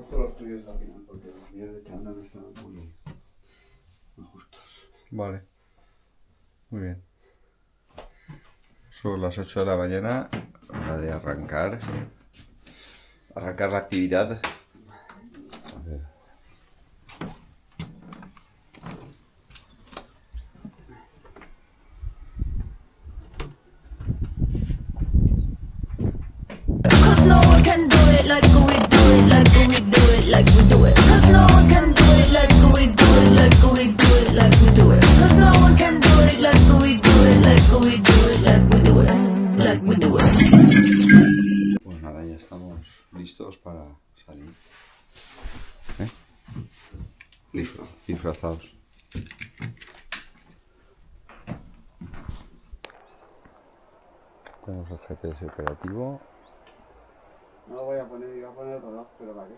justo los tuyos al final, porque los míos de chándal no están muy justos. Vale. Muy bien. Son las 8 de la mañana, hora de arrancar. Arrancar la actividad. A ver. Cause no one can do it like we do it, like we do it, like we do it. Cause no one can do it like we do it, like we do it, like we do it. Cause no one can do it like we do it, like we do it, like we do it, like we do it. Pues nada, ya estamos listos para salir. Listo. Disfrazados. Tenemos el GPS operativo. No lo voy a poner, iba a poner todo, pero ¿para qué?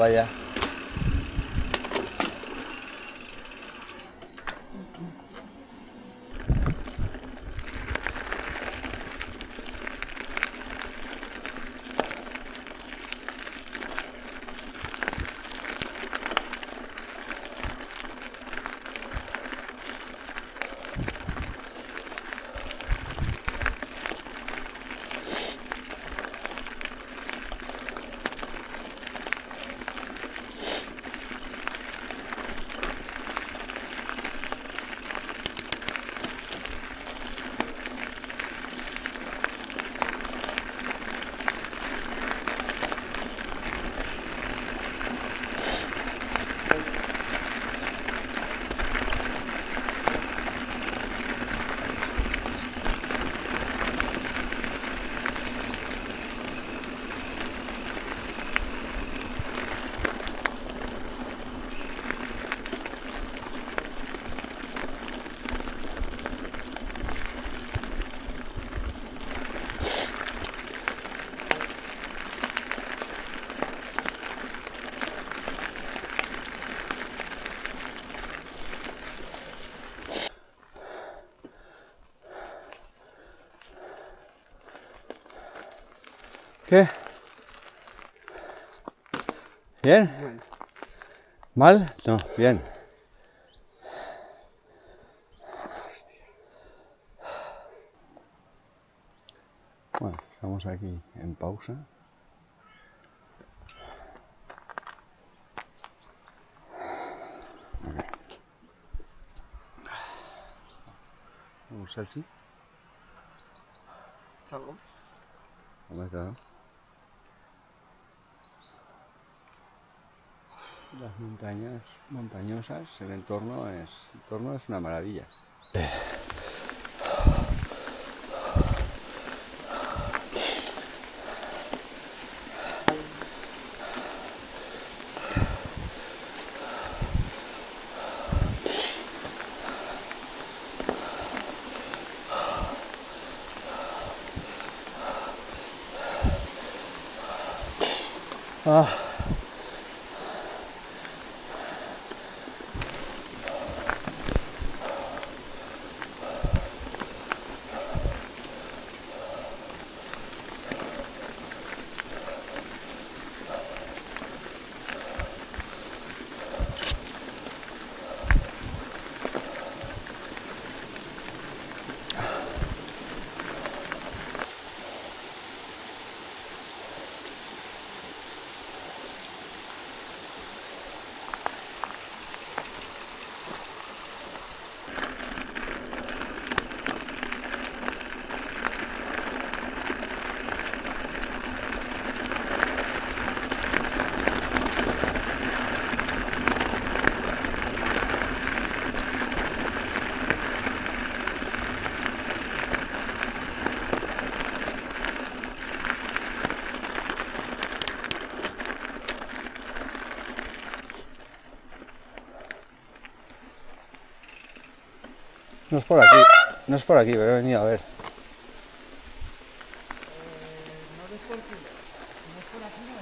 Vaya. ¿Qué? ¿Bien? ¿Mal? No, bien. Bueno, estamos aquí en pausa. ¿Un selfie? ¿Salgo? Hombre, claro. Las montañas montañosas, el entorno es una maravilla. Ah. No es por aquí, pero he venido a ver. No es por aquí. No es por aquí, no.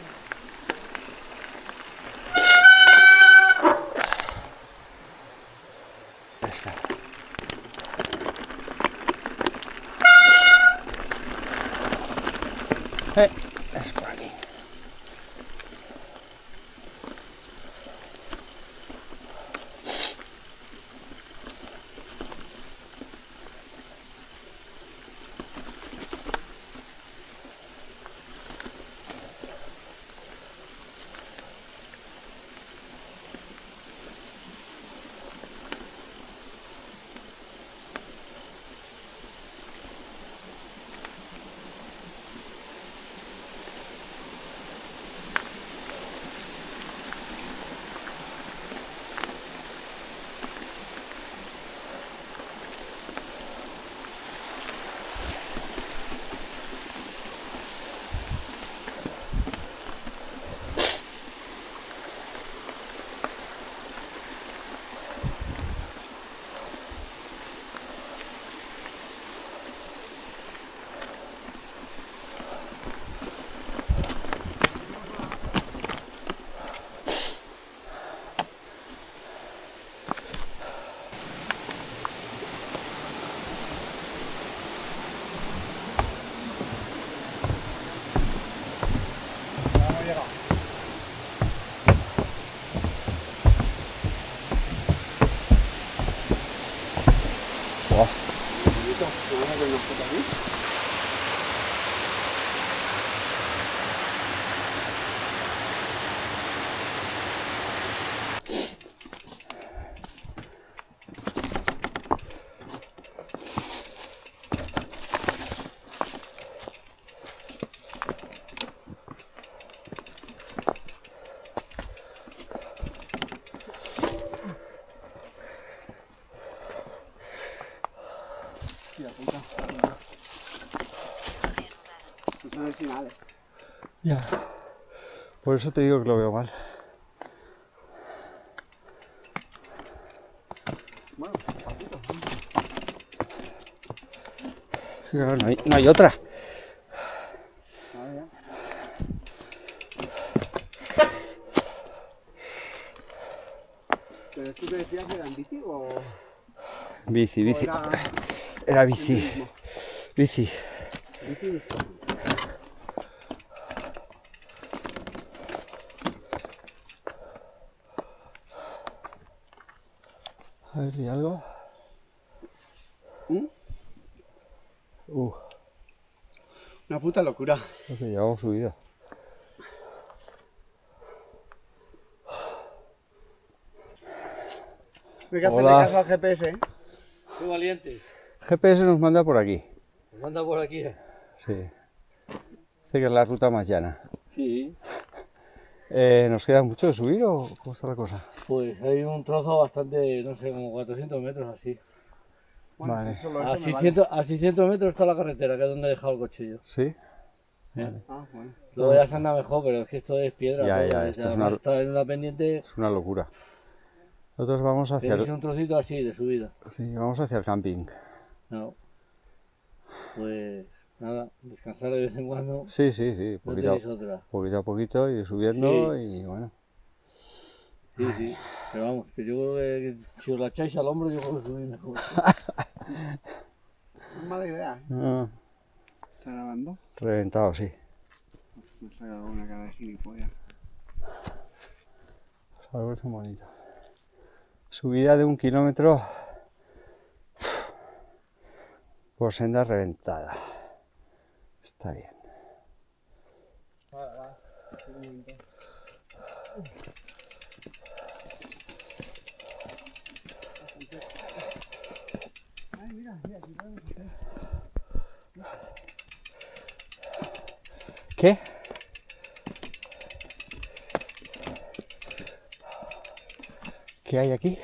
Ya está. Es por aquí. Buah. Bonito. Vamos a ver una foto aquí. Hostia puta. Estos son el final, Ya. Por eso te digo que lo veo mal. Bueno, papito. Claro, no hay otra. Vale, ya. ¿Pero tú te decías que era en bici o...? Bici, bici. o Era el bici. mismo? Bici. Bici. A ver, ¿y algo? ¿Mm? Uh, Una puta locura. lo que llevamos subido. No hay que hacerle Hola. caso al GPS, ¿eh? Qué valientes. GPS nos manda por aquí. Nos manda por aquí. Sí. Dice que es la ruta más llana. Sí. ¿Nos queda mucho de subir o cómo está la cosa? Pues hay un trozo bastante, no sé, como 400 metros así. Bueno, Vale. solo A eso me vale. 600 metros está la carretera, que es donde he dejado el coche yo. ¿Sí? Ah, bueno. Luego ya se anda mejor, pero es que esto es piedra. Ya, todo, ya, y esto es además una- está en una pendiente, Es una locura. Nosotros vamos hacia tienes el, un trocito así de subida. sí, vamos hacia el camping. No. Pues nada, descansar de vez en cuando. Sí, sí, sí. No Poquito, tenéis otra. poquito a poquito, ir subiendo y bueno. Sí, sí. Pero vamos, que yo creo que si os la echáis al hombro, yo creo que subís mejor. No es mala idea, ¿eh? Ah, ¿Está grabando? reventado, sí. Me saca alguna cara de gilipollas. Los árboles son bonitos. Subida de 1 kilómetro por senda reventada. Está bien. Ay, mira, mira, aquí podemos hacer. ¿Qué? ¿Qué hay aquí?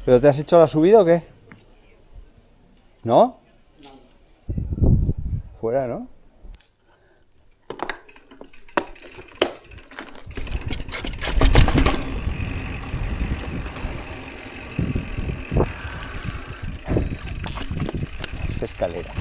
¿Pero te has hecho la subida o qué? ¿No? Fuera, ¿no? Es escalera.